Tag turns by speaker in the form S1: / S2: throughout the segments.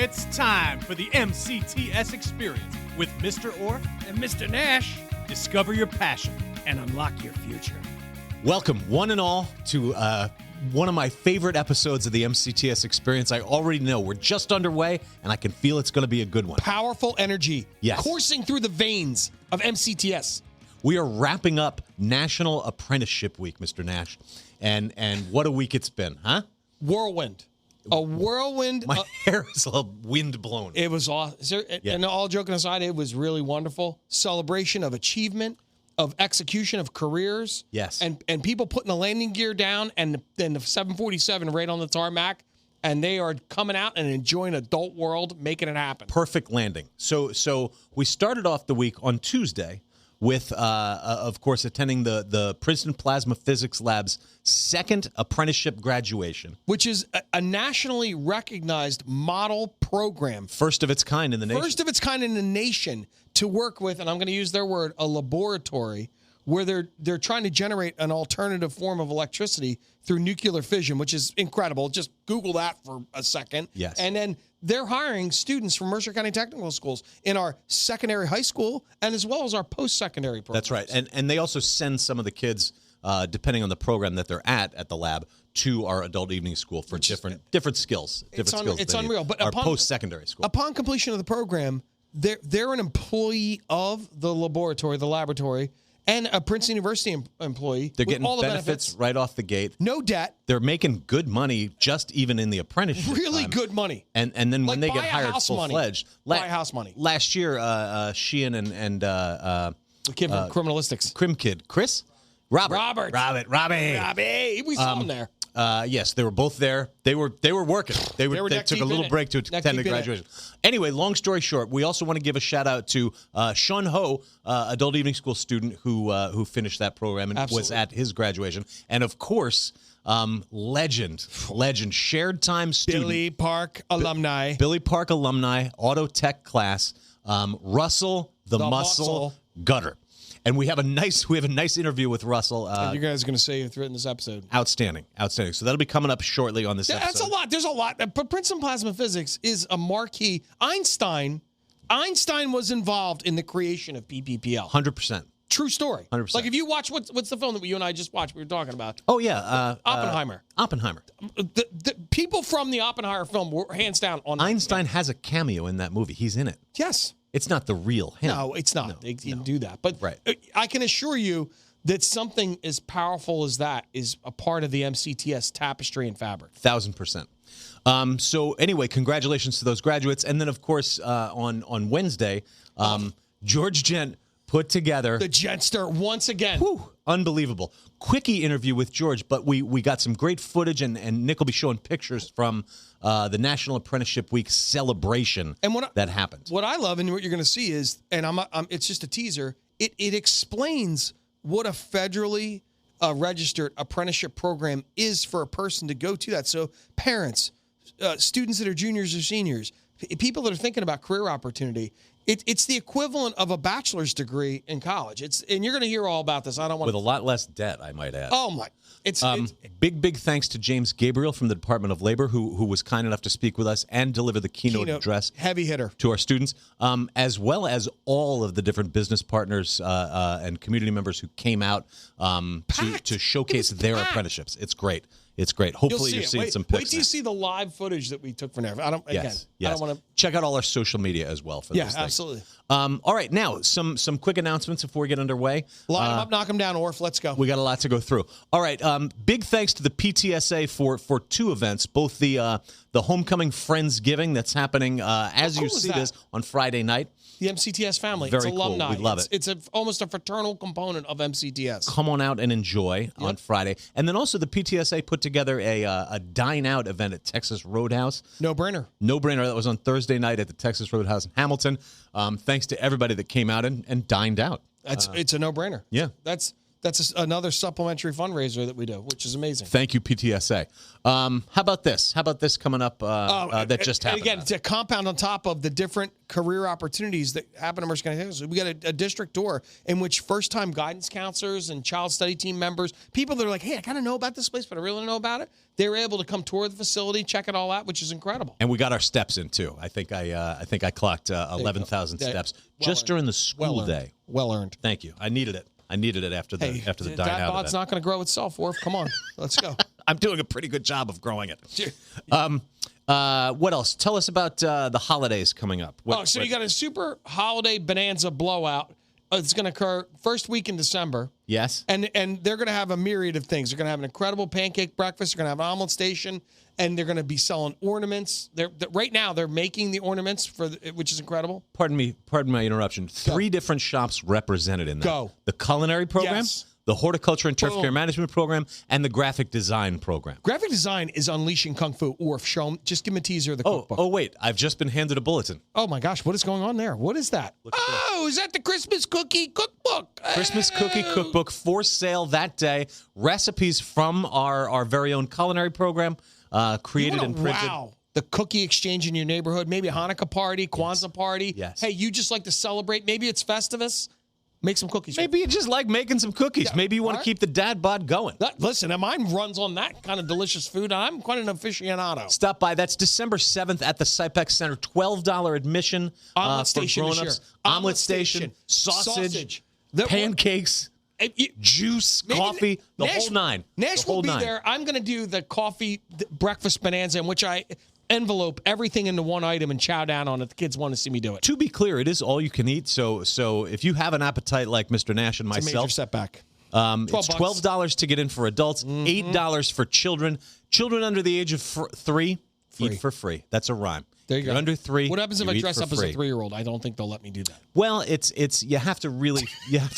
S1: It's time for the MCTS experience with Mr. Orr and Mr. Nash. Discover your passion and unlock your future.
S2: Welcome, one and all, to one of my favorite episodes of the MCTS experience. I already know we're just underway, and I can feel it's going to be a good one.
S3: Powerful energy coursing through the veins of MCTS.
S2: We are wrapping up National Apprenticeship Week, Mr. Nash, and what a week it's been, huh?
S3: Whirlwind. A whirlwind.
S2: My hair is a wind blown.
S3: It was awesome. And all joking aside, it was really wonderful. Celebration of achievement, of execution of careers.
S2: Yes.
S3: And people putting the landing gear down and then the 747 right on the tarmac, and they are coming out and enjoying adult world, making it happen.
S2: Perfect landing. So we started off the week on Tuesday with, of course, attending the Princeton Plasma Physics Lab's second apprenticeship graduation.
S3: Which is a nationally recognized model program.
S2: First of its kind in the nation.
S3: First of its kind in the nation to work with, and I'm going to use their word, a laboratory where they're trying to generate an alternative form of electricity through nuclear fission, which is incredible. Just Google that for a second.
S2: Yes.
S3: And then they're hiring students from Mercer County Technical Schools in our secondary high school and as well as our post-secondary programs.
S2: That's right. And they also send some of the kids, depending on the program that they're at the lab, to our adult evening school for different skills.
S3: It's unreal. But
S2: our post-secondary school.
S3: Upon completion of the program, they're an employee of the laboratory, and a Princeton University employee.
S2: They're getting
S3: all the
S2: benefits right off the gate.
S3: No debt.
S2: They're making good money just even in the apprenticeship
S3: Really
S2: time.
S3: Good money.
S2: And then when they get hired full-fledged.
S3: Buy house money.
S2: Last year, Sheehan and
S3: the kid from Criminalistics.
S2: Crim Kid. Chris? Robbie.
S3: Robbie. We saw him there.
S2: Yes, they were both there. They were working. They took a little break to attend the graduation. Anyway, long story short, we also want to give a shout out to Sean Ho, adult evening school student who finished that program and was at his graduation, and of course, legend, shared time student,
S3: Billy Park alumni,
S2: auto tech class, Russell the Muscle Gutter. And we have a nice interview with Russell.
S3: You guys are going to say it in this episode.
S2: Outstanding. So that'll be coming up shortly on this episode.
S3: That's a lot. There's a lot. But Princeton Plasma Physics is a marquee. Einstein was involved in the creation of PPPL.
S2: 100%.
S3: True story.
S2: 100%.
S3: Like if you watch what's the film that you and I just watched? We were talking about.
S2: Oh yeah,
S3: Oppenheimer. The people from the Oppenheimer film were hands down on.
S2: Einstein has a cameo in that movie. He's in it.
S3: Yes.
S2: It's not the real him.
S3: No, it's not. They didn't do that. But
S2: right.
S3: I can assure you that something as powerful as that is a part of the MCTS tapestry and fabric.
S2: 1000%. So anyway, congratulations to those graduates. And then, of course, on Wednesday, George Gent put together...
S3: The Gentster once again.
S2: Whew, unbelievable. Quickie interview with George, but we got some great footage, and Nick will be showing pictures from the National Apprenticeship Week celebration that happened.
S3: What I love and what you're going to see is, and it's just a teaser, it explains what a federally registered apprenticeship program is for a person to go to that. So parents, students that are juniors or seniors, people that are thinking about career opportunity, it's the equivalent of a bachelor's degree in college. And you're going to hear all about this. I don't want
S2: with a lot less debt, I might add.
S3: Oh my! It's
S2: big thanks to James Gabriel from the Department of Labor, who was kind enough to speak with us and deliver the keynote address,
S3: heavy hitter,
S2: to our students, as well as all of the different business partners and community members who came out to showcase their apprenticeships. It's great. It's great. Hopefully you're seeing some pics.
S3: Wait till you see the live footage that we took from there. I don't want to
S2: check out all our social media as well for this thing.
S3: Absolutely.
S2: All right, now some quick announcements before we get underway.
S3: Line them up, knock them down, Orf. Let's go.
S2: We got a lot to go through. All right, big thanks to the PTSA for two events, both the Homecoming Friendsgiving that's happening as you see this on Friday night.
S3: The MCTS family.
S2: Very
S3: it's alumni.
S2: Cool. We love it.
S3: It's almost a fraternal component of MCTS.
S2: Come on out and enjoy on Friday. And then also the PTSA put together a dine-out event at Texas Roadhouse.
S3: No brainer.
S2: That was on Thursday night at the Texas Roadhouse in Hamilton. Thanks to everybody that came out and dined out.
S3: It's a no-brainer.
S2: Yeah.
S3: That's another supplementary fundraiser that we do, which is amazing.
S2: Thank you, PTSA. How about this? How about this coming up that just happened?
S3: And again, to compound on top of the different career opportunities that happen in Mercer County, Texas, we got a district tour in which first-time guidance counselors and child study team members, people that are like, hey, I kind of know about this place, but I really don't know about it, they're able to come tour the facility, check it all out, which is incredible.
S2: And we got our steps in, too. I think I clocked 11,000 steps just during the school day.
S3: Well earned.
S2: Thank you. I needed it. after the dine out event.
S3: That bod's not going to grow itself, Orf. Come on. Let's go.
S2: I'm doing a pretty good job of growing it. What else? Tell us about the holidays coming up.
S3: You got a super holiday bonanza blowout. It's going to occur first week in December.
S2: Yes.
S3: And they're going to have a myriad of things. They're going to have an incredible pancake breakfast. They're going to have an omelet station. And they're going to be selling ornaments. Right now, they're making the ornaments, which is incredible.
S2: Pardon my interruption. 3 different shops represented in that.
S3: Go.
S2: The culinary program.
S3: Yes.
S2: The horticulture and turf care management program, and the graphic design program.
S3: Graphic design is unleashing kung fu. Orf, show them. Just give them a teaser of the cookbook.
S2: Oh, wait. I've just been handed a bulletin.
S3: Oh, my gosh. What is going on there? What is that? Is that the Christmas cookie cookbook?
S2: Christmas cookie cookbook for sale that day. Recipes from our very own culinary program, created and printed.
S3: Wow. The cookie exchange in your neighborhood. Maybe a Hanukkah party, Kwanzaa party.
S2: Yes.
S3: Hey, you just like to celebrate. Maybe it's Festivus. Make some cookies.
S2: Maybe you just like making some cookies.
S3: Yeah.
S2: Maybe you want to keep the dad bod going.
S3: Listen, mine runs on that kind of delicious food. I'm quite an aficionado.
S2: Stop by. That's December 7th at the Cypex Center. $12 admission
S3: Omelet
S2: for
S3: station
S2: grown-ups. Omelet station, sausage. Pancakes, juice, coffee, the whole nine.
S3: Nash will be there. I'm going to do the coffee breakfast bonanza in which I envelope everything into one item and chow down on it. The kids want to see me do it.
S2: To be clear, it is all you can eat. So if you have an appetite like Mr. Nash and myself,
S3: it's a major setback.
S2: It's $12 to get in for adults, $8 for children. Children under the age of 3 eat for free. That's a rhyme.
S3: There you go.
S2: Under 3.
S3: What happens if I dress up as a 3-year-old? I don't think they'll let me do that.
S2: Well, you have to really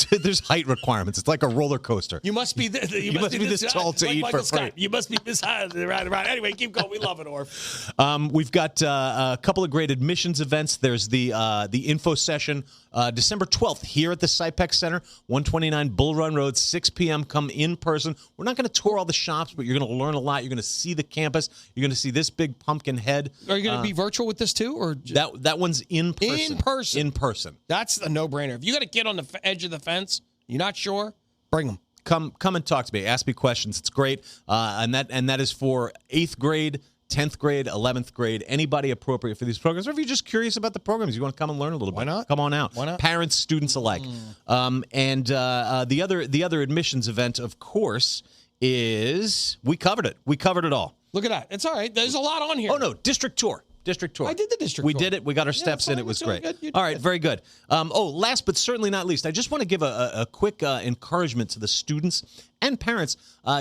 S2: there's height requirements. It's like a roller coaster.
S3: You must be
S2: you must be this tall to eat for free.
S3: You must be this high. Right. Anyway, keep going. We love it, Orf.
S2: We've got a couple of great admissions events. There's the info session December 12th here at the Cypex Center, 129 Bull Run Road, 6 p.m. Come in person. We're not going to tour all the shops, but you're going to learn a lot. You're going to see the campus. You're going to see this big pumpkin head.
S3: Are you going to be virtual with this too, or
S2: that one's in person? In person.
S3: That's a no-brainer. If you got a kid on the edge of the fence, you're not sure, bring them.
S2: Come and talk to me. Ask me questions. It's great, and that is for 8th grade, 10th grade, 11th grade, anybody appropriate for these programs. Or if you're just curious about the programs, you want to come and learn a little bit.
S3: Why not?
S2: Come on out.
S3: Why not?
S2: Parents, students alike. And the other admissions event, of course, is we covered it. We covered it all.
S3: Look at that. It's all right. There's a lot on here.
S2: Oh, no. District tour. I did the district tour. We did it. We got our steps in. It was great. All right, very good. Last but certainly not least, I just want to give a quick encouragement to the students and parents.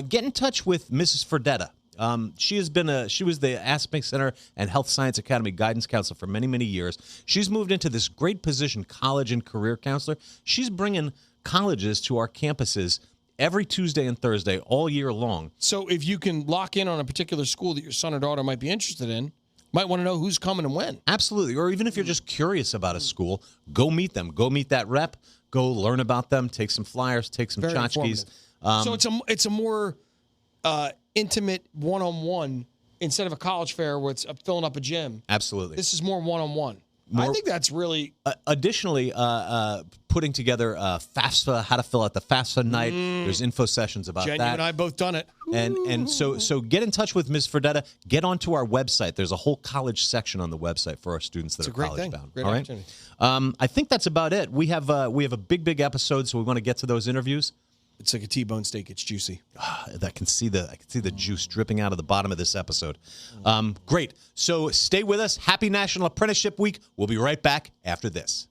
S2: Get in touch with Mrs. Ferdetta. She was the Aspect Center and Health Science Academy guidance counselor for many, many years. She's moved into this great position, college and career counselor. She's bringing colleges to our campuses every Tuesday and Thursday all year long.
S3: So if you can lock in on a particular school that your son or daughter might be interested in, might want to know who's coming and when. Absolutely.
S2: Or even if you're just curious about a school, go meet them. Go meet that rep. Go learn about them. Take some flyers. Take some tchotchkes.
S3: So it's a more intimate one-on-one instead of a college fair where it's filling up a gym.
S2: Absolutely.
S3: This is more one-on-one. I think that's really...
S2: Additionally, putting together FAFSA, how to fill out the FAFSA night. There's info sessions about that.
S3: You and I both done it.
S2: And so get in touch with Ms. Ferdetta. Get onto our website. There's a whole college section on the website for our students that are college bound.
S3: Great opportunity.
S2: I think that's about it. We have a big episode, so we want to get to those interviews.
S3: It's like a T-bone steak. It's juicy.
S2: I can see the juice dripping out of the bottom of this episode. Great. So stay with us. Happy National Apprenticeship Week. We'll be right back after this.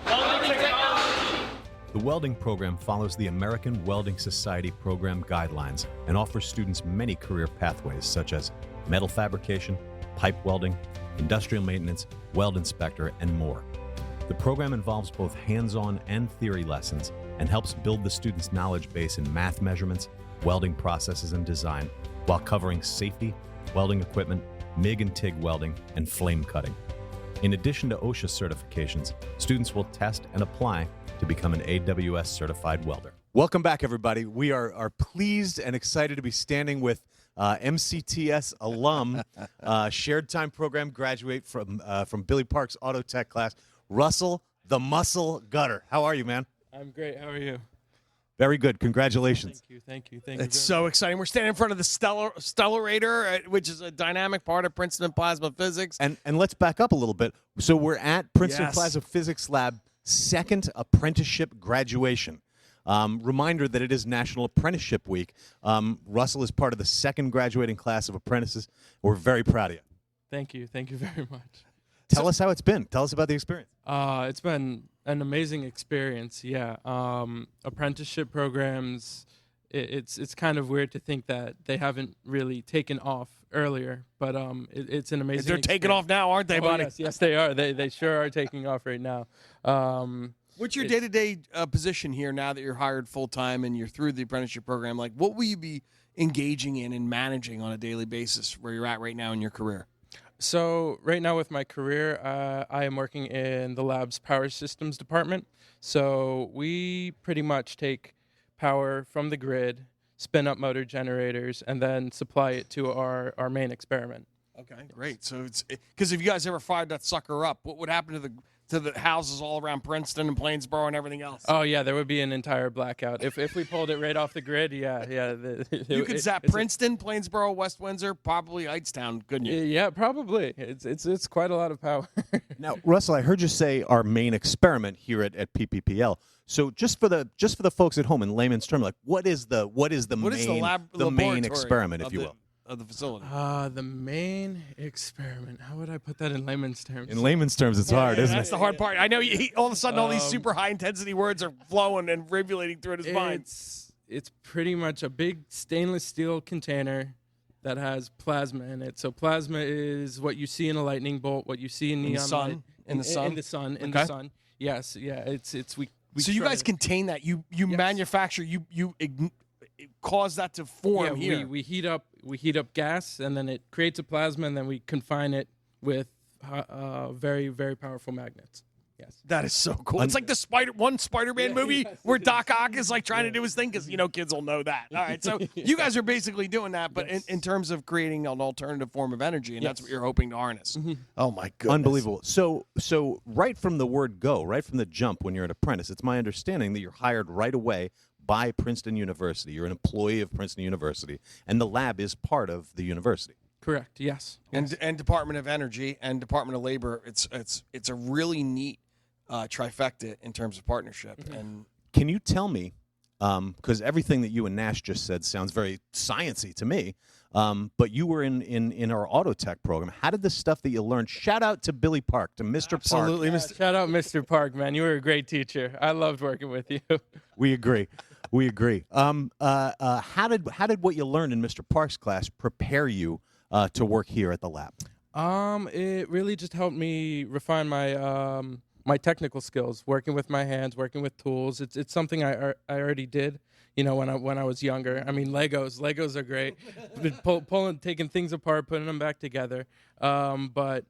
S2: The welding program follows the American Welding Society program guidelines and offers students many career pathways such as metal fabrication, pipe welding, industrial maintenance, weld inspector, and more. The program involves both hands-on and theory lessons and helps build the student's knowledge base in math measurements, welding processes and design, while covering safety, welding equipment, MIG and TIG welding, and flame cutting. In addition to OSHA certifications, students will test and apply to become an AWS certified welder. Welcome back, everybody. We are pleased and excited to be standing with MCTS alum, shared time program graduate from Billy Park's auto tech class, Russell the Muscle Gutter. How are you, man?
S4: I'm great. How are you?
S2: Very good. Congratulations.
S4: Thank you.
S3: It's so exciting. We're standing in front of the Stellarator, which is a dynamic part of Princeton Plasma Physics.
S2: And let's back up a little bit. So we're at Princeton
S3: Yes.
S2: Plasma Physics Lab second apprenticeship graduation. Reminder that it is National Apprenticeship Week. Russell is part of the second graduating class of apprentices. We're very proud of you.
S4: Thank you very much.
S2: Tell us how it's been. Tell us about the experience.
S4: It's been an amazing experience. Yeah. Apprenticeship programs. It's kind of weird to think that they haven't really taken off earlier, but it's an amazing.
S3: They're taking off now, aren't they, buddy?
S4: Yes, they are. They sure are taking off right now.
S3: What's your day-to-day position here now that you're hired full-time and you're through the apprenticeship program? Like, what will you be engaging in and managing on a daily basis where you're at right now in your career?
S4: So right now with my career, I am working in the lab's power systems department. So we pretty much take power from the grid, spin up motor generators, and then supply it to our main experiment.
S3: Okay, great. So it's because if you guys ever fired that sucker up, what would happen to the houses all around Princeton and Plainsboro and everything else?
S4: Oh yeah, there would be an entire blackout if we pulled it right off the grid. Yeah.
S3: You could zap Princeton, Plainsboro, West Windsor, probably Hightstown, couldn't you?
S4: Yeah, probably. It's quite a lot of power.
S2: Now, Russell, I heard you say our main experiment here at PPPL. So just for the folks at home in layman's terms, like what is the main experiment, if you will?
S3: Of the facility.
S4: The main experiment. How would I put that in layman's terms?
S2: In layman's terms, it's hard, isn't
S3: That's
S2: it?
S3: the hard part. I know all of a sudden all these super high intensity words are flowing and rivulating through his mind.
S4: It's pretty much a big stainless steel container that has plasma in it. So plasma is what you see in a lightning bolt, what you see in neon light.
S3: In the sun?
S4: In the sun. Yes, yeah. It's we
S3: so you guys contain that. You
S4: Yes.
S3: manufacture. You cause that to form here.
S4: We heat up gas, and then it creates a plasma, and then we confine it with very, very powerful magnets. Yes.
S3: That is so cool. It's like the Spider-Man movie where Doc Ock is like trying to do his thing because kids will know that. All right, so you guys are basically doing that, but in terms of creating an alternative form of energy, and that's what you're hoping to harness.
S4: Mm-hmm.
S3: Oh my goodness,
S2: Unbelievable. So right from the word go, right from the jump, when you're an apprentice, it's my understanding that you're hired right away by Princeton University. You're an employee of Princeton University, and the lab is part of the university.
S4: Correct. Yes.
S3: And Department of Energy and Department of Labor. It's a really neat trifecta in terms of partnership.
S4: Mm-hmm.
S3: And
S2: Can you tell me, because everything that you and Nash just said sounds very sciencey to me, but you were in our auto tech program. How did the stuff that you learned? Shout out to Billy Park, to Mr.
S3: Absolutely,
S2: Park.
S4: Shout out Mr. Park, man. You were a great teacher. I loved working with you.
S2: We agree. We agree. How did what you learned in Mr. Park's class prepare you to work here at the lab?
S4: It really just helped me refine my my technical skills, working with my hands, working with tools. It's something I already did, when I was younger. I mean, Legos are great. Taking things apart, putting them back together. But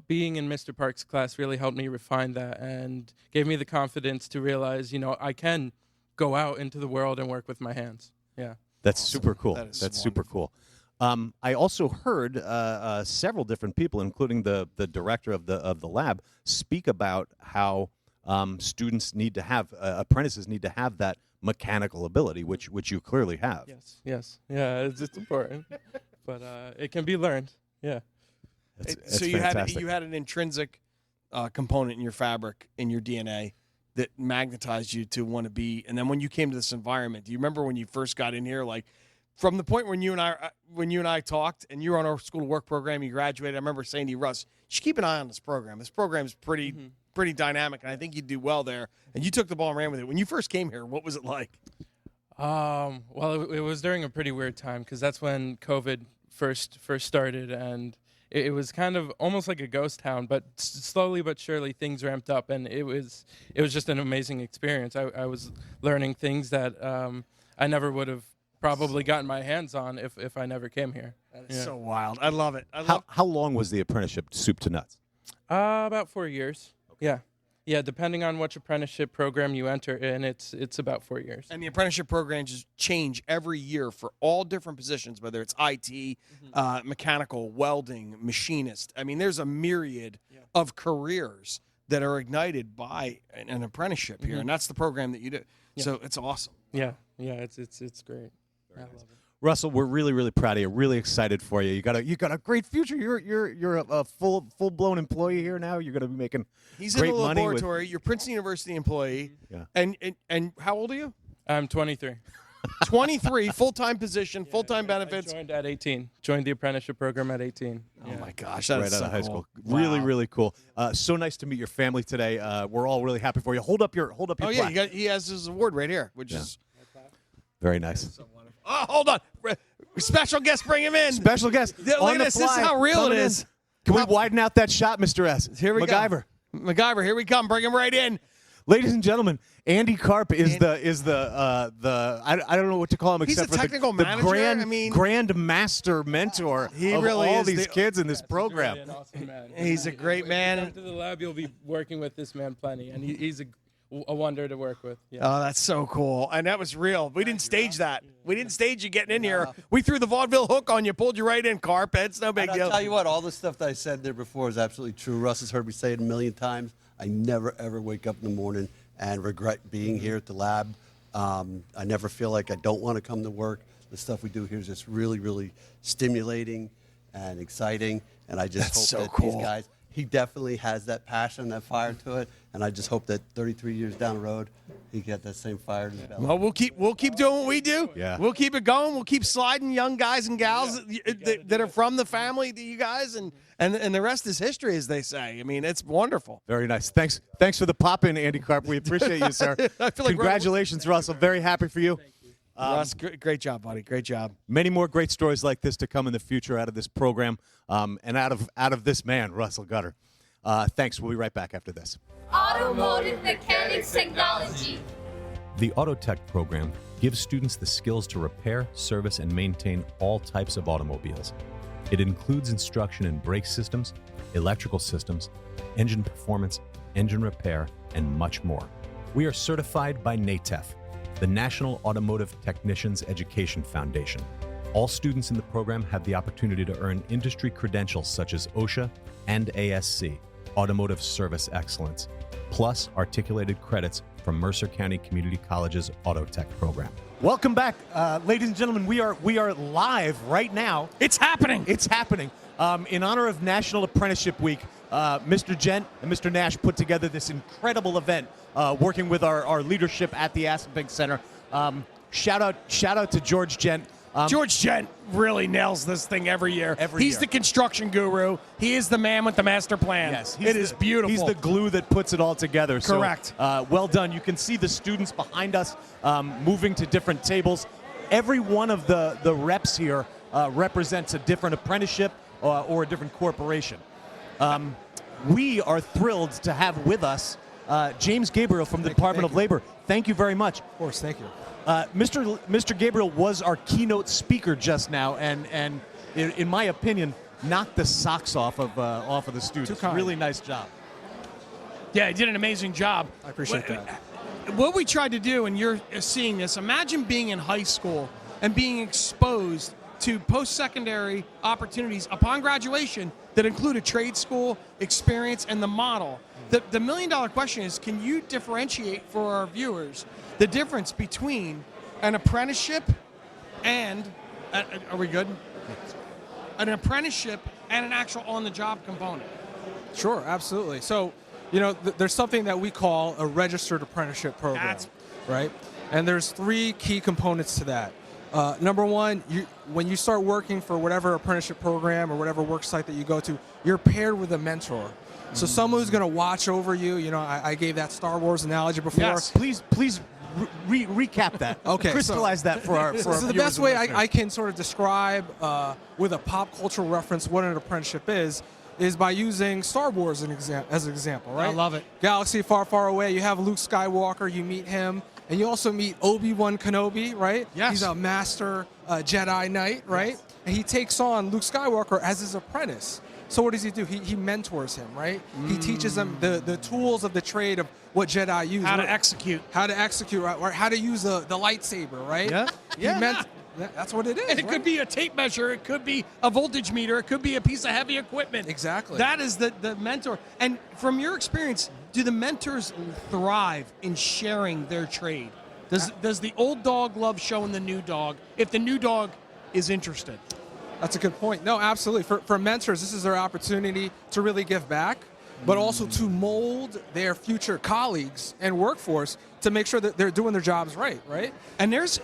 S4: being in Mr. Park's class really helped me refine that and gave me the confidence to realize, I can go out into the world and work with my hands. Yeah.
S2: That's super cool.
S3: That's
S2: super cool. I also heard several different people, including the director of the lab, speak about how students need to have apprentices need to have that mechanical ability, which you clearly have.
S4: Yes. Yeah, it's important, but it can be learned. Yeah.
S2: That's
S3: so you
S2: fantastic.
S3: had an intrinsic component in your fabric, in your DNA, that magnetized you to want to be. And then when you came to this environment, do you remember when you first got in here, like from the point when you and I talked, and you were on our school of work program, you graduated? I remember saying to you, Russ, you should keep an eye on this program. This program is pretty dynamic, and I think you'd do well there. And you took the ball and ran with it. When you first came here, what was it like?
S4: Well, it was during a pretty weird time because that's when COVID first started, and it was kind of almost like a ghost town. But slowly but surely, things ramped up, and it was just an amazing experience. I was learning things that I never would have probably gotten my hands on if I never came here.
S3: That is so wild. I love it.
S2: How long was the apprenticeship, soup to nuts?
S4: About 4 years. Yeah. Yeah, depending on which apprenticeship program you enter in, it's about 4 years.
S3: And the apprenticeship programs change every year for all different positions, whether it's IT, mechanical, welding, machinist. I mean, there's a myriad of careers that are ignited by an apprenticeship here, and that's the program that you do. Yeah. So it's awesome.
S4: Yeah, it's great. I love it.
S2: Russell, we're really, really proud of you. Really excited for you. You got a great future. You're a full blown employee here now. You're going to be making
S3: He's
S2: great
S3: in the
S2: money
S3: laboratory. You're Princeton University employee. Yeah. And how old are you?
S4: I'm 23.
S3: 23, full-time position, full-time benefits.
S4: I joined at 18. Joined the apprenticeship program at 18.
S3: Oh my gosh, that's
S2: right
S3: so
S2: out of high
S3: cool.
S2: school.
S3: Wow.
S2: Really, really cool. So nice to meet your family today. We're all really happy for you. Hold up your plaque.
S3: He has his award right here, which is
S2: very nice.
S3: So wonderful. Oh, hold on. Special guest, bring him in.
S2: Special guest.
S3: Look at this. This is how real it is.
S2: Can we widen out that shot, Mr. S?
S3: Here we
S2: MacGyver.
S3: go. MacGyver, here we come. Bring him right in.
S2: Ladies and gentlemen, Andy Karp is the I don't know what to call him except
S3: He's a technical
S2: for
S3: manager.
S2: grand master mentor
S3: he
S2: of
S3: really
S2: all
S3: is
S2: these kids in this program.
S4: He's really an awesome man.
S3: He's a great man.
S4: Come to the lab, you'll be working with this man plenty, and he's a wonder to work with. Yeah.
S3: Oh, that's so cool. And that was real. We didn't stage that. We didn't stage you getting in here. We threw the vaudeville hook on you, pulled you right in, Karp. It's no big deal.
S5: I'll tell you what, all the stuff that I said there before is absolutely true. Russ has heard me say it a million times. I never, ever wake up in the morning and regret being here at the lab. I never feel like I don't want to come to work. The stuff we do here is just really, really stimulating and exciting. And I just hope that these guys, he definitely has that passion, that fire to it. And I just hope that 33 years down the road, he get that same fire in his belly.
S3: Well, we'll keep doing what we do.
S2: Yeah.
S3: We'll keep it going. We'll keep sliding young guys and gals that are from the family to you guys, and the rest is history, as they say. I mean, it's wonderful.
S2: Very nice. Thanks for the pop in, Andy Karp. We appreciate you, sir.
S3: I feel like
S2: congratulations, Russell. Very happy for you.
S3: Russ, great job, buddy. Great job.
S2: Many more great stories like this to come in the future out of this program, and out of this man, Russell Gutter. Thanks. We'll be right back after this.
S6: Automotive Mechanics Technology.
S2: The AutoTech program gives students the skills to repair, service, and maintain all types of automobiles. It includes instruction in brake systems, electrical systems, engine performance, engine repair, and much more. We are certified by NATEF, the National Automotive Technicians Education Foundation. All students in the program have the opportunity to earn industry credentials such as OSHA and ASC, Automotive Service Excellence, plus articulated credits from Mercer County Community College's AutoTech program. Welcome back, ladies and gentlemen. We are live right now.
S3: It's happening.
S2: It's happening. In honor of National Apprenticeship Week, Mr. Gent and Mr. Nash put together this incredible event, working with our leadership at the Aspenbank Center. Shout out to George Gent.
S3: George Gent really nails this thing every year. He's the construction guru. He is the man with the master plan.
S2: Yes,
S3: it is beautiful.
S2: He's the glue that puts it all together.
S3: Correct.
S2: So, well done. You can see the students behind us moving to different tables. Every one of the reps here represents a different apprenticeship or a different corporation. We are thrilled to have with us James Gabriel from the Department of Labor. Thank you very much.
S7: Of course, thank you.
S2: Mr. Gabriel was our keynote speaker just now, and in my opinion, knocked the socks off of the students.
S7: Too kind.
S2: Really nice job.
S3: Yeah, he did an amazing job.
S7: I appreciate that.
S3: What we tried to do, and you're seeing this, imagine being in high school and being exposed to post-secondary opportunities upon graduation that include a trade school experience and the model. The million-dollar question is, can you differentiate for our viewers the difference between an apprenticeship and, are we good? An apprenticeship and an actual on-the-job component?
S7: Sure, absolutely. So, there's something that we call a registered apprenticeship program, right? And there's three key components to that. Number one, when you start working for whatever apprenticeship program or whatever work site that you go to, you're paired with a mentor. So someone who's going to watch over you. I gave that Star Wars analogy before.
S2: Yes, please recap that.
S7: Okay,
S2: crystallize that for our.
S7: So the best way I can sort of describe with a pop cultural reference what an apprenticeship is by using Star Wars as an example, right?
S3: I love it.
S7: Galaxy far, far away. You have Luke Skywalker. You meet him. And you also meet Obi-Wan Kenobi, right?
S3: Yes.
S7: He's a master Jedi Knight, right?
S3: Yes.
S7: and he takes on Luke Skywalker as his apprentice. So what does he do? He mentors him, right? He teaches him the tools of the trade of what Jedi use.
S3: How to execute.
S7: How to execute, right? Or how to use the lightsaber, right?
S3: Yeah.
S7: That's what it is.
S3: And it could be a tape measure. It could be a voltage meter. It could be a piece of heavy equipment.
S7: Exactly.
S3: That is the mentor. And from your experience, do the mentors thrive in sharing their trade? Does the old dog love showing the new dog if the new dog is interested?
S7: That's a good point. No, absolutely. For mentors, this is their opportunity to really give back, but also to mold their future colleagues and workforce to make sure that they're doing their jobs right?
S3: And there's,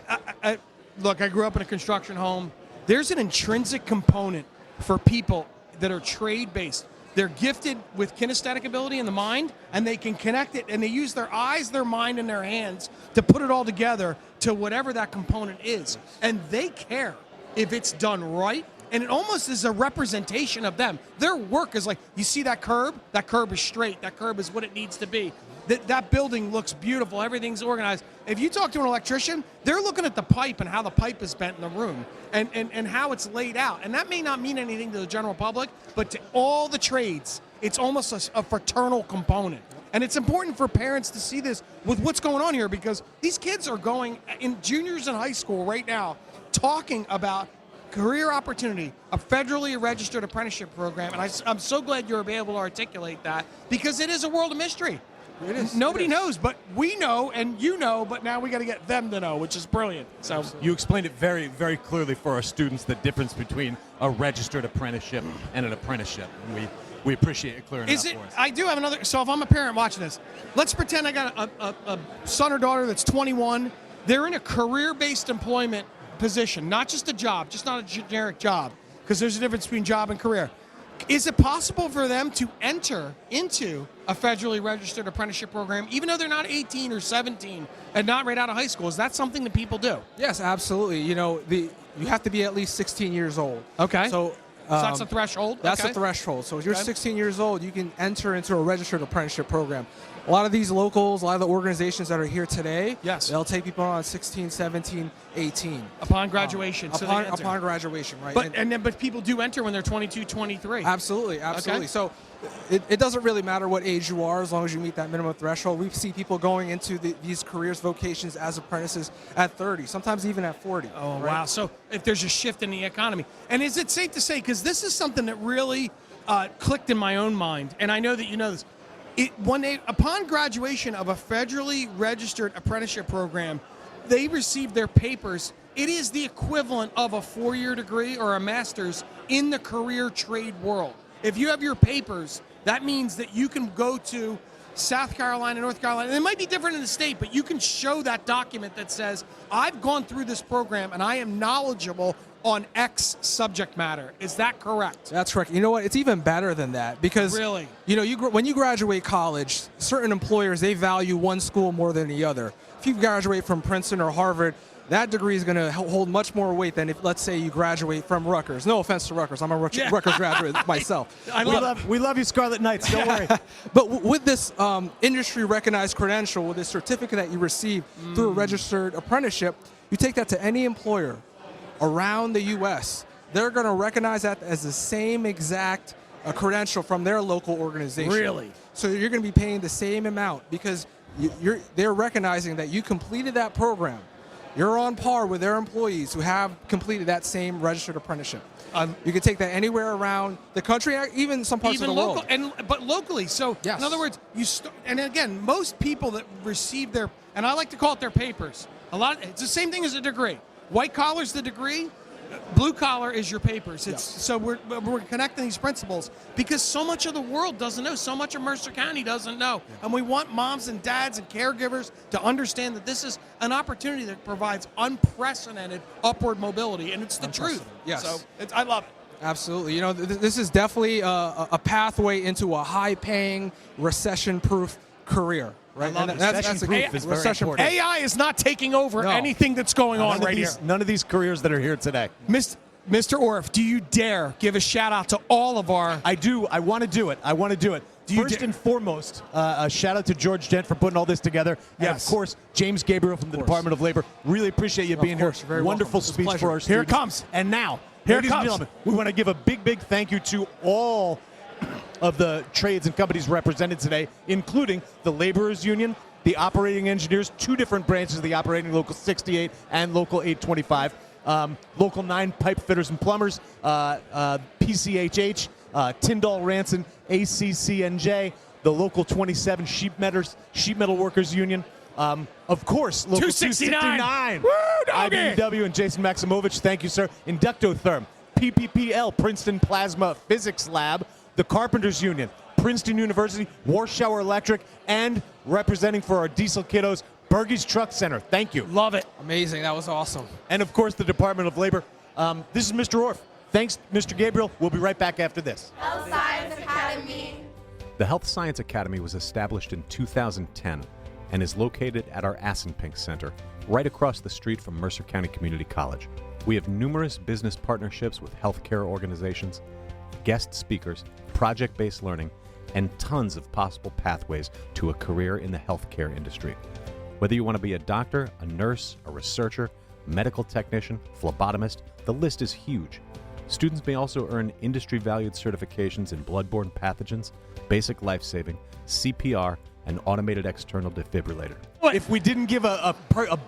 S3: look, I grew up in a construction home. There's an intrinsic component for people that are trade-based. They're gifted with kinesthetic ability in the mind, and they can connect it, and they use their eyes, their mind, and their hands to put it all together to whatever that component is. And they care if it's done right, and it almost is a representation of them. Their work is like, you see that curb? That curb is straight. That curb is what it needs to be. That building looks beautiful. Everything's organized. If you talk to an electrician, they're looking at the pipe and how the pipe is bent in the room and how it's laid out. And that may not mean anything to the general public, but to all the trades, it's almost a fraternal component. And it's important for parents to see this with what's going on here, because these kids are going in juniors in high school right now talking about career opportunity, a federally registered apprenticeship program. And I'm so glad you're able to articulate that, because it is a world of mystery.
S7: It is.
S3: Nobody knows, but we know and you know, but now we got to get them to know, which is brilliant. So
S1: you explained it very, very clearly for our students, the difference between a registered apprenticeship and an apprenticeship. And we appreciate it clearing
S3: is
S1: it
S3: it?
S1: up for us.
S3: I do have another. So if I'm a parent watching this, let's pretend I got a son or daughter that's 21. They're in a career-based employment position, not just a job, just not a generic job, because there's a difference between job and career. Is it possible for them to enter into a federally registered apprenticeship program, even though they're not 18 or 17 and not right out of high school? Is that something that people do?
S7: Yes, absolutely. You know, you have to be at least 16 years old.
S3: Okay.
S7: So
S3: that's a threshold?
S7: That's
S3: Okay.
S7: the threshold. So if you're 16 years old, you can enter into a registered apprenticeship program. A lot of these locals, a lot of the organizations that are here today,
S3: Yes.
S7: they'll take people on 16, 17, 18.
S3: Upon graduation. So they enter.
S7: Upon graduation, right.
S3: But people do enter when they're 22, 23.
S7: Absolutely.
S3: Okay.
S7: So it doesn't really matter what age you are as long as you meet that minimum threshold. We see people going into these careers, vocations as apprentices at 30, sometimes even at 40.
S3: Oh,
S7: right?
S3: wow. So if there's a shift in the economy. And is it safe to say, because this is something that really clicked in my own mind, and I know that you know this, upon graduation of a federally registered apprenticeship program, they receive their papers. It is the equivalent of a 4-year degree or a master's in the career trade world. If you have your papers, that means that you can go to South Carolina, North Carolina, and it might be different in the state, but you can show that document that says, I've gone through this program and I am knowledgeable on X subject matter. Is that correct?
S7: That's correct. You know what? It's even better than that, because
S3: Really?
S7: you know, when you graduate college, certain employers, they value one school more than the other. If you graduate from Princeton or Harvard, that degree is going to hold much more weight than if, let's say, you graduate from Rutgers. No offense to Rutgers. I'm a Rutgers graduate myself.
S2: We love you, Scarlet Knights. Don't worry.
S7: But with this industry-recognized credential, with this certificate that you receive through a registered apprenticeship, you take that to any employer around the U.S. They're going to recognize that as the same exact credential from their local organization.
S3: Really?
S7: So you're going to be paying the same amount, because they're recognizing that you completed that program. You're on par with their employees who have completed that same registered apprenticeship. You can take that anywhere around the country, even some parts of the world.
S3: But locally. So
S7: Yes.
S3: in other words, and again, most people that receive their, and I like to call it their papers. It's the same thing as a degree. White collar's the degree. Blue collar is your papers. So we're connecting these principles because so much of the world doesn't know. So much of Mercer County doesn't know. And we want moms and dads and caregivers to understand that this is an opportunity that provides unprecedented upward mobility, and it's the truth.
S7: Yes.
S3: So I love it.
S7: Absolutely. You know, this is definitely a pathway into a high-paying, recession-proof career. Right?
S2: I love it. Recession-proof is very important.
S3: AI is not taking over anything that's going on right here.
S2: None of these careers that are here today.
S3: Mr. Orff, do you dare give a shout out to all of our...
S2: I do. I want to do it. First and foremost, a shout out to George Dent for putting all this together. And
S3: Yes.
S2: of course, James Gabriel from the Department of Labor. Really appreciate you being here.
S7: Very
S2: Wonderful
S7: welcome. It's a
S2: speech
S7: pleasure.
S2: for our
S3: Here it
S2: students.
S3: comes.
S2: And now,
S1: Ladies and gentlemen, we want to give a big thank you to all of the trades and companies represented today, including the Laborers Union, the Operating Engineers, 2 different branches of the Operating, Local 68 and Local 825, Local 9 Pipe Fitters and Plumbers, PCHH, Tyndall Ranson, ACCNJ, the Local 27 Sheet Metal Workers Union, of course, Local 269, IBEW and Jason Maximovich, thank you, sir. Inductotherm, PPPL, Princeton Plasma Physics Lab, the Carpenters Union, Princeton University, Warschauer Electric, and representing for our diesel kiddos, Bergey's Truck Center. Thank you.
S3: Love it.
S7: Amazing. That was awesome.
S1: And, of course, the Department of Labor. This is Mr. Orff. Thanks, Mr. Gabriel. We'll be right back after this.
S6: Health Science Academy.
S2: The Health Science Academy was established in 2010 and is located at our Assenpink Center, right across the street from Mercer County Community College. We have numerous business partnerships with healthcare organizations, guest speakers, project-based learning, and tons of possible pathways to a career in the healthcare industry. Whether you want to be a doctor, a nurse, a researcher, medical technician, phlebotomist, the list is huge. Students may also earn industry-valued certifications in bloodborne pathogens, basic life-saving, CPR, and automated external defibrillator.
S1: If we didn't give a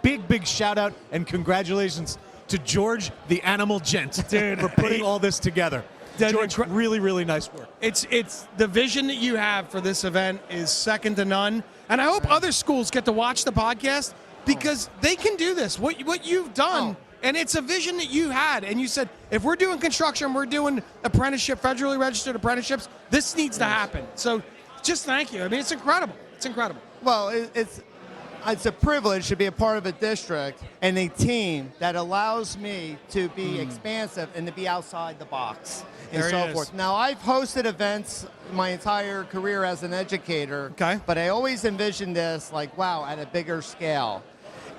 S1: big shout-out and congratulations to George, the animal gent, for putting all this together. George, really nice work.
S3: It's the vision that you have for this event is second to none, and I hope other schools get to watch the podcast because they can do this. What you've done, and it's a vision that you had, and you said if we're doing construction, we're doing apprenticeship, federally registered apprenticeships. This needs to happen. So, just thank you. I mean, it's incredible. It's incredible.
S8: Well, it's a privilege to be a part of a district and a team that allows me to be expansive and to be outside the box and so forth. Now, I've hosted events my entire career as an educator, but I always envisioned this like, wow, at a bigger scale.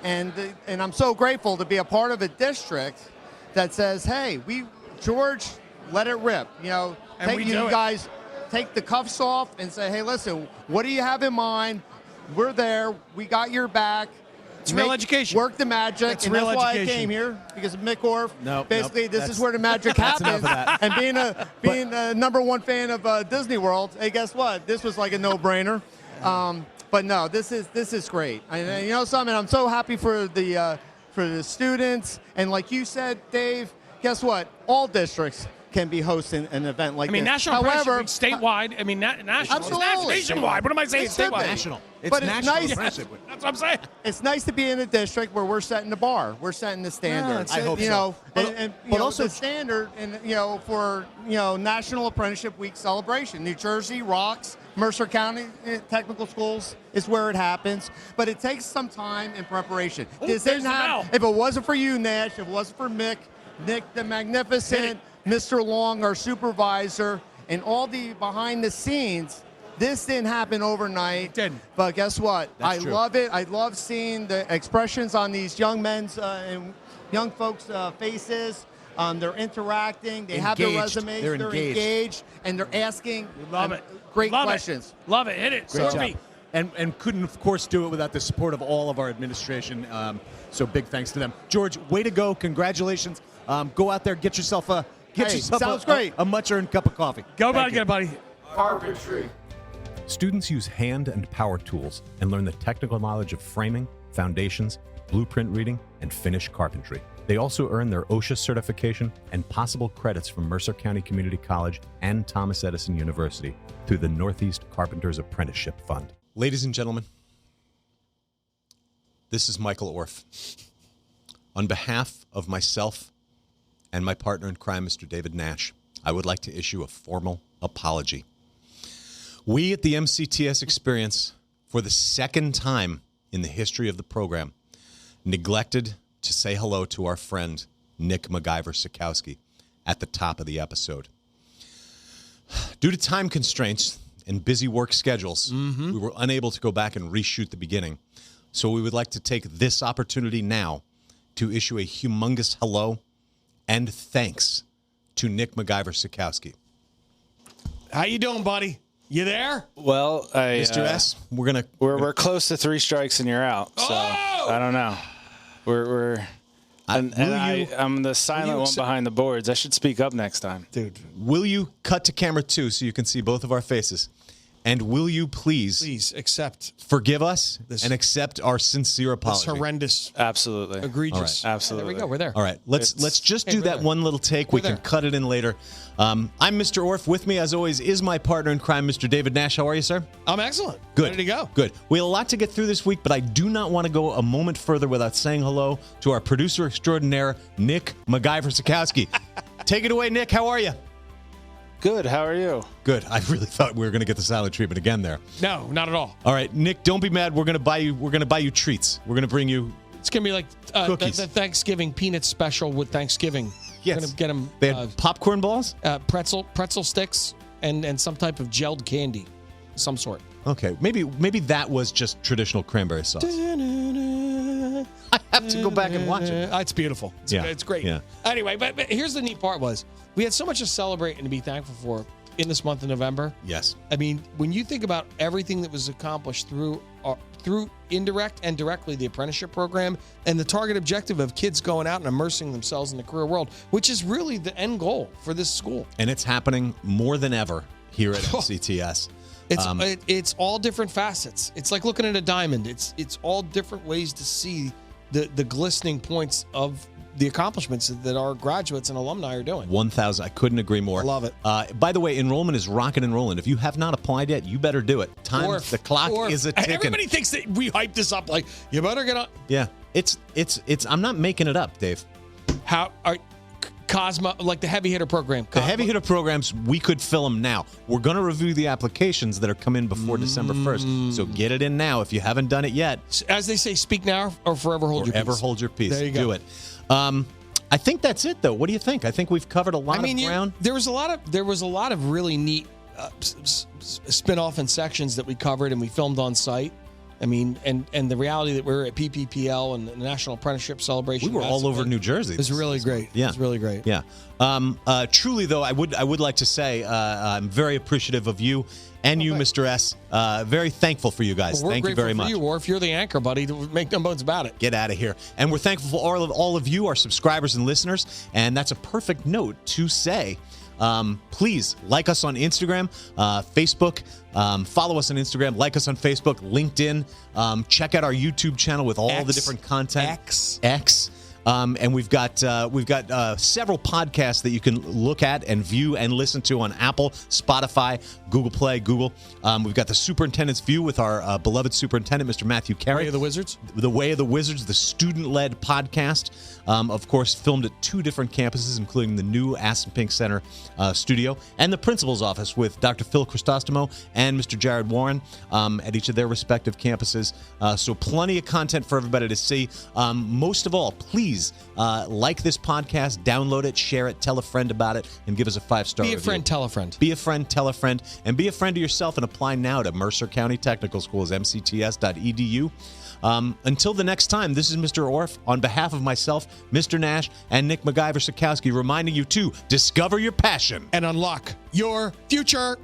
S8: And I'm so grateful to be a part of a district that says, hey, George, let it rip. You know, guys take the cuffs off and say, hey, listen, what do you have in mind? We're there. We got your back.
S3: It's real education.
S8: Work the magic.
S3: It's real
S8: that's
S3: education.
S8: Why I came here, because of Mick Orff. Basically, this is where the magic
S2: That's
S8: happens.
S2: enough of that.
S8: And being a number one fan of Disney World, hey, guess what? This was like a no-brainer. But no, this is great. And you know something? I'm so happy for the students. And like you said, Dave, guess what? All districts can be hosting an event like this.
S3: I mean, national
S8: However,
S3: statewide. I mean, national.
S8: Absolutely.
S3: It's nationwide. What am I saying?
S8: It should be.
S3: Statewide.
S1: National.
S8: But it's
S1: national
S8: nice.
S1: apprenticeship.
S3: That's what I'm saying.
S8: It's nice to be in a district where we're setting the bar. We're setting the standard.
S1: I hope
S8: you
S1: so.
S8: know,
S1: But
S8: but
S1: also
S8: the standard, and for National Apprenticeship Week celebration. New Jersey rocks. Mercer County Technical Schools is where it happens, but it takes some time and preparation. This didn't happen. If it wasn't for you, Nash, if it wasn't for Nick the Magnificent, Mr. Long, our supervisor, and all the behind the scenes, this didn't happen overnight.
S3: It didn't.
S8: But guess what?
S2: That's
S8: I
S2: true.
S8: love it. I love seeing the expressions on these young men's and young folks' faces. They're interacting. They have their
S2: Engaged.
S8: resumes.
S2: They're
S8: engaged, and they're asking great
S3: Love
S8: questions.
S3: It. Love it. Hit it.
S1: Great
S3: Serve
S1: job.
S3: me.
S1: And couldn't, of course, do it without the support of all of our administration. So big thanks to them. George, way to go. Congratulations. Go out there, get yourself
S8: sounds great.
S1: a much-earned cup of coffee.
S3: Go,
S1: Thank
S3: buddy.
S1: you.
S3: Get it, buddy.
S8: Carpentry.
S2: Students use hand and power tools and learn the technical knowledge of framing, foundations, blueprint reading, and finish carpentry. They also earn their OSHA certification and possible credits from Mercer County Community College and Thomas Edison University through the Northeast Carpenters Apprenticeship Fund. Ladies and gentlemen, this is Michael Orff. On behalf of myself and my partner in crime, Mr. David Nash, I would like to issue a formal apology. We at the MCTS Experience, for the second time in the history of the program, neglected to say hello to our friend, Nick MacGyver Sikowski, at the top of the episode. Due to time constraints and busy work schedules, we were unable to go back and reshoot the beginning. So we would like to take this opportunity now to issue a humongous hello and thanks to Nick MacGyver Sikowski.
S3: How you doing, buddy? You there?
S9: Well,
S2: Mr. S,
S9: we're close to 3 strikes and you're out. So I don't know. I'm the silent one behind the boards. I should speak up next time.
S3: Dude.
S2: Will you cut to camera 2 so you can see both of our faces? And will you please
S3: accept,
S2: forgive us and accept our sincere apology?
S3: This horrendous,
S9: absolutely
S3: egregious.
S2: All right.
S9: Absolutely.
S3: There we go. We're there.
S2: All right, let's just do that one little take. We can cut it in later. I'm Mr. Orff. With me, as always, is my partner in crime, Mr. David Nash. How are you, sir?
S3: I'm excellent.
S2: Good.
S3: Ready to go.
S2: Good. We have a lot to get through this week, but I do not want to go a moment further without saying hello to our producer extraordinaire, Nick MacGyver Sikowski. Take it away, Nick. How are you?
S9: Good. How are you?
S2: Good. I really thought we were going to get the silent treatment again there.
S3: No, not at all.
S2: All right, Nick, don't be mad. We're going to buy you treats. We're going to bring you
S3: It's going to be like
S2: cookies.
S3: the Thanksgiving peanut special with Thanksgiving.
S2: Yes.
S3: We're going to get them
S2: They had popcorn balls?
S3: pretzel sticks and some type of gelled candy, some sort.
S2: Okay, maybe that was just traditional cranberry sauce. I have to go back and watch it.
S3: It's beautiful. It's great.
S2: Yeah.
S3: Anyway, but here's the neat part was we had so much to celebrate and to be thankful for in this month of November.
S2: Yes.
S3: I mean, when you think about everything that was accomplished through indirect and directly the apprenticeship program and the target objective of kids going out and immersing themselves in the career world, which is really the end goal for this school.
S2: And it's happening more than ever here at MCTS.
S3: It's all different facets. It's like looking at a diamond. It's all different ways to see the glistening points of the accomplishments that our graduates and alumni are doing.
S2: 1,000. I couldn't agree more.
S3: I love it.
S2: By the way, enrollment is rocking and rolling. If you have not applied yet, you better do it. The clock is a ticking.
S3: Everybody thinks that we hype this up like you better get on.
S2: Yeah, it's. I'm not making it up, Dave.
S3: How are Cosmo, like the heavy hitter program?
S2: The heavy hitter programs, we could fill them now. We're going to review the applications that are coming before December 1st. So get it in now if you haven't done it yet.
S3: As they say, speak now or forever hold your peace.
S2: Forever hold your peace.
S3: There you go.
S2: Do it. I think that's it, though. What do you think? I think we've covered a lot of ground.
S3: There was a lot of really neat spin-off and sections that we covered and we filmed on site. I mean, and the reality that we're at PPPL and the National Apprenticeship Celebration.
S2: We were all over New Jersey.
S3: It was really great.
S2: Yeah.
S3: It was really great.
S2: Yeah. Truly, though, I would like to say I'm very appreciative of you and you, Mr. S. Very thankful for you guys.
S3: Well,
S2: Thank you very much.
S3: You, or if you're the anchor, buddy, make no bones about it.
S2: Get out of here. And we're thankful for all of you, our subscribers and listeners. And that's a perfect note to say, please like us on Instagram, Facebook. Follow us on Instagram, like us on Facebook, LinkedIn. Check out our YouTube channel with all the different content. X. And we've got several podcasts that you can look at and view and listen to on Apple, Spotify, Google Play, Google. We've got the Superintendent's View with our beloved superintendent, Mr. Matthew Carey.
S3: Way of the Wizards.
S2: The Way of the Wizards, the student-led podcast. Of course, filmed at 2 different campuses, including the new Aspen Pink Center studio and the principal's office with Dr. Phil Cristostomo and Mr. Jared Warren at each of their respective campuses. So plenty of content for everybody to see. Most of all, please like this podcast, download it, share it, tell a friend about it, and give us a 5-star review.
S3: Be a friend, tell a friend.
S2: Be a friend, tell a friend, and be a friend to yourself and apply now to Mercer County Technical Schools, mcts.edu. Until the next time, this is Mr. Orff on behalf of myself, Mr. Nash, and Nick MacGyver Sikowski, reminding you to discover your passion
S3: and unlock your future.